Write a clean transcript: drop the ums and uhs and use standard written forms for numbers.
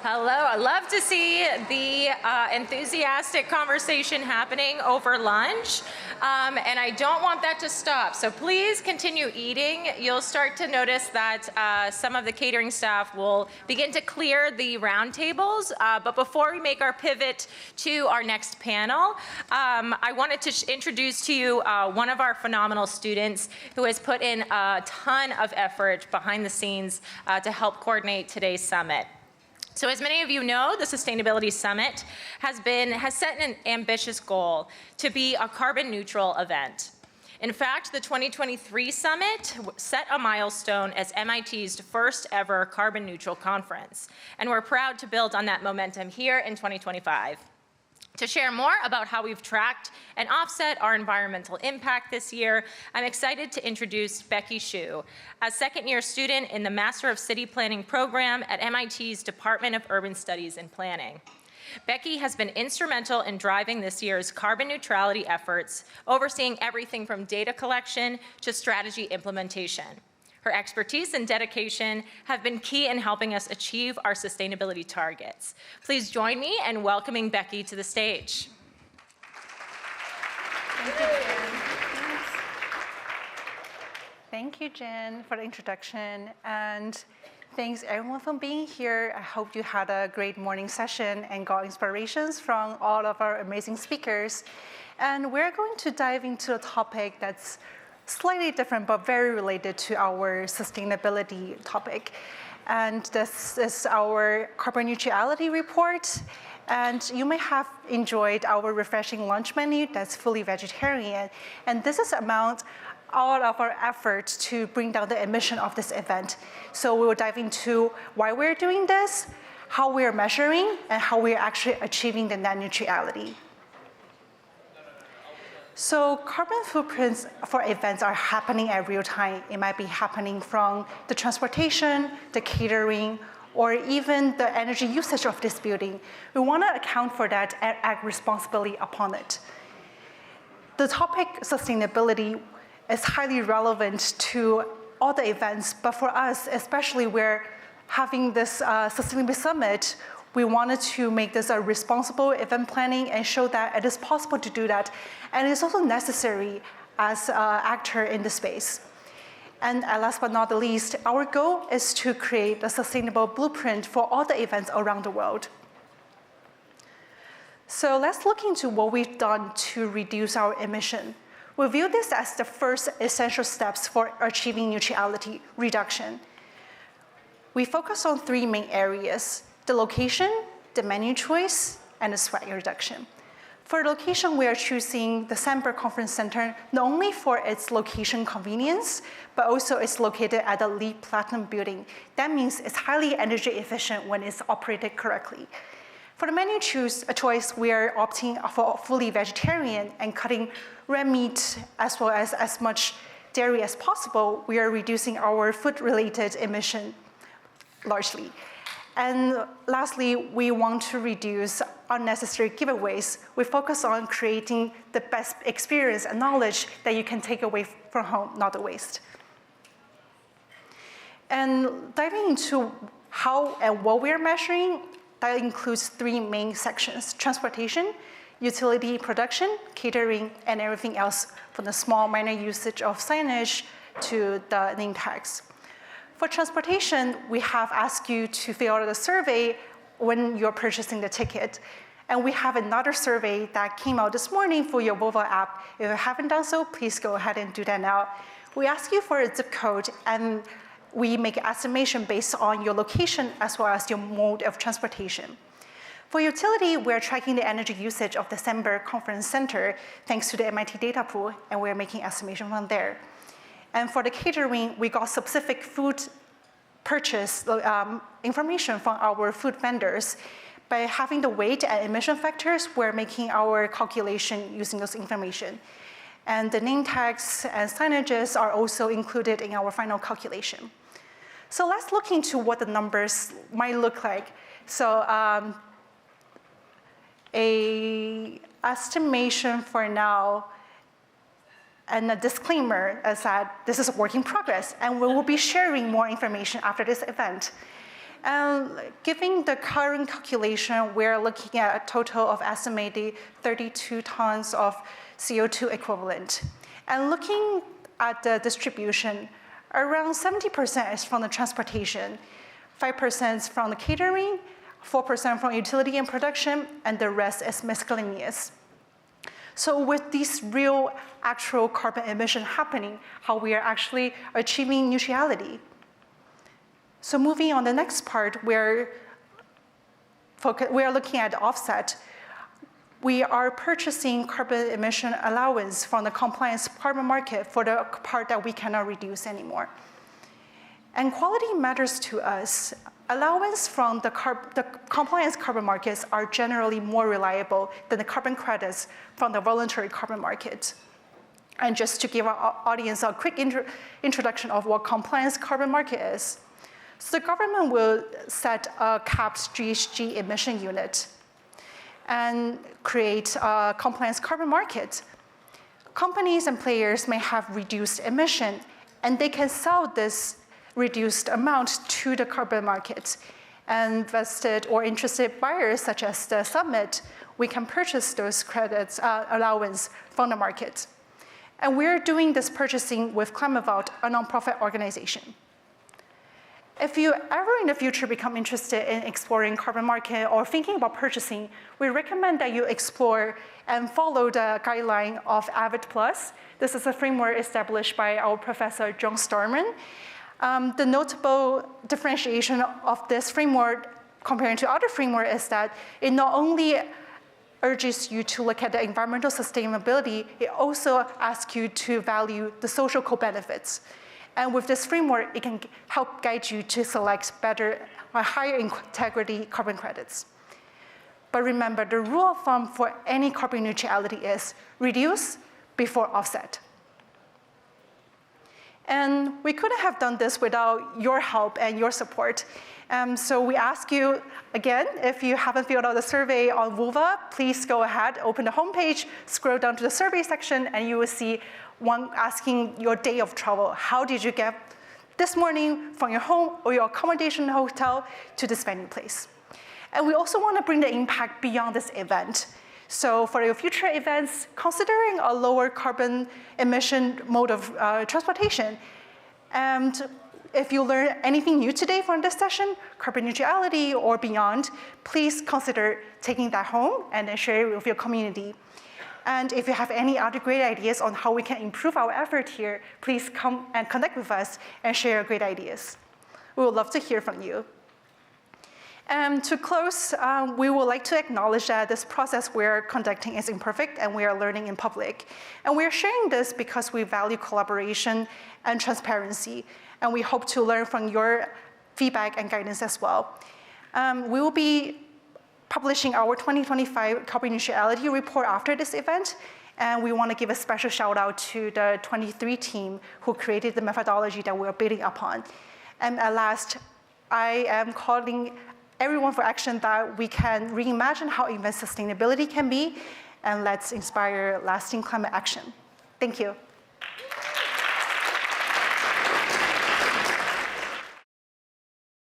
Hello, I love to see the enthusiastic conversation happening over lunch, and I don't want that to stop. So please continue eating. You'll start to notice that some of the catering staff will begin to clear the round tables, but before we make our pivot to our next panel, I wanted to introduce to you one of our phenomenal students who has put in a ton of effort behind the scenes to help coordinate today's summit. So as many of you know, the Sustainability Summit has set an ambitious goal to be a carbon neutral event. In fact, the 2023 summit set a milestone as MIT's first ever carbon neutral conference, and we're proud to build on that momentum here in 2025. To share more about how we've tracked and offset our environmental impact this year, I'm excited to introduce Becky Xu, a second-year student in the Master of City Planning program at MIT's Department of Urban Studies and Planning. Becky has been instrumental in driving this year's carbon neutrality efforts, overseeing everything from data collection to strategy implementation. Her expertise and dedication have been key in helping us achieve our sustainability targets. Please join me in welcoming Becky to the stage. Thank you, Jen. Thank you, Jen, for the introduction. And thanks everyone for being here. I hope you had a great morning session and got inspirations from all of our amazing speakers. And we're going to dive into a topic that's slightly different, but very related to our sustainability topic. And this is our carbon neutrality report. And you may have enjoyed our refreshing lunch menu that's fully vegetarian. And this is amount all of our efforts to bring down the emission of this event. So we will dive into why we're doing this, how we're measuring, and how we're actually achieving the net neutrality. So carbon footprints for events are happening at real time. It might be happening from the transportation, the catering, or even the energy usage of this building. We want to account for that and act responsibly upon it. The topic sustainability is highly relevant to all the events, but for us, especially we're having this Sustainability Summit, we wanted to make this a responsible event planning and show that it is possible to do that. And it's also necessary as an actor in the space. And last but not the least, our goal is to create a sustainable blueprint for all the events around the world. So let's look into what we've done to reduce our emission. We view this as the first essential steps for achieving neutrality reduction. We focus on three main areas: the location, the menu choice, and the sweat reduction. For location, we are choosing the Sandberg Conference Center not only for its location convenience, but also it's located at the LEED Platinum building. That means it's highly energy efficient when it's operated correctly. For the menu choice, we are opting for fully vegetarian and cutting red meat as well as much dairy as possible. We are reducing our food-related emission largely. And lastly, we want to reduce unnecessary giveaways. We focus on creating the best experience and knowledge that you can take away from home, not the waste. And diving into how and what we're measuring, that includes three main sections: transportation, utility production, catering, and everything else, from the small minor usage of signage to the name tags. For transportation, we have asked you to fill out a survey when you're purchasing the ticket. And we have another survey that came out this morning for your Volvo app. If you haven't done so, please go ahead and do that now. We ask you for a zip code, and we make an estimation based on your location as well as your mode of transportation. For utility, we're tracking the energy usage of the Sandberg Conference Center thanks to the MIT data pool, and we're making estimation from there. And for the catering, we got specific food purchase information from our food vendors. By having the weight and emission factors, we're making our calculation using those information. And the name tags and signages are also included in our final calculation. So let's look into what the numbers might look like. So a estimation for now, and a disclaimer is that this is a work in progress, and we will be sharing more information after this event. And given the current calculation, we're looking at a total of estimated 32 tons of CO2 equivalent. And looking at the distribution, around 70% is from the transportation, 5% is from the catering, 4% from utility and production, and the rest is miscellaneous. So with these real actual carbon emission happening, how we are actually achieving neutrality. So moving on the next part, we are looking at offset. We are purchasing carbon emission allowance from the compliance carbon market for the part that we cannot reduce anymore. And quality matters to us. Allowance from the compliance carbon markets are generally more reliable than the carbon credits from the voluntary carbon market. And just to give our audience a quick introduction of what compliance carbon market is. So the government will set a capped GHG emission unit and create a compliance carbon market. Companies and players may have reduced emission, and they can sell this reduced amount to the carbon market. And vested or interested buyers, such as the Summit, we can purchase those credits allowance from the market. And we're doing this purchasing with Climate Vault, a nonprofit organization. If you ever in the future become interested in exploring carbon market or thinking about purchasing, we recommend that you explore and follow the guideline of Avid Plus. This is a framework established by our professor, John Starman. The notable differentiation of this framework compared to other frameworks is that it not only urges you to look at the environmental sustainability, it also asks you to value the social co-benefits. And with this framework, it can help guide you to select better or higher integrity carbon credits. But remember, the rule of thumb for any carbon neutrality is reduce before offset. And we couldn't have done this without your help and your support. So we ask you, again, if you haven't filled out the survey on Vulva, please go ahead, open the homepage, scroll down to the survey section, and you will see one asking your day of travel. How did you get this morning from your home or your accommodation hotel to this venue place? And we also want to bring the impact beyond this event. So for your future events, considering a lower carbon emission mode of transportation. And if you learn anything new today from this session, carbon neutrality or beyond, please consider taking that home and then share it with your community. And if you have any other great ideas on how we can improve our effort here, please come and connect with us and share your great ideas. We would love to hear from you. And to close, we would like to acknowledge that this process we're conducting is imperfect and we are learning in public. And we are sharing this because we value collaboration and transparency. And we hope to learn from your feedback and guidance as well. We will be publishing our 2025 carbon neutrality report after this event. And we want to give a special shout out to the 23 team who created the methodology that we're building upon. And at last, I am calling everyone for action that we can reimagine how event sustainability can be, and let's inspire lasting climate action. Thank you.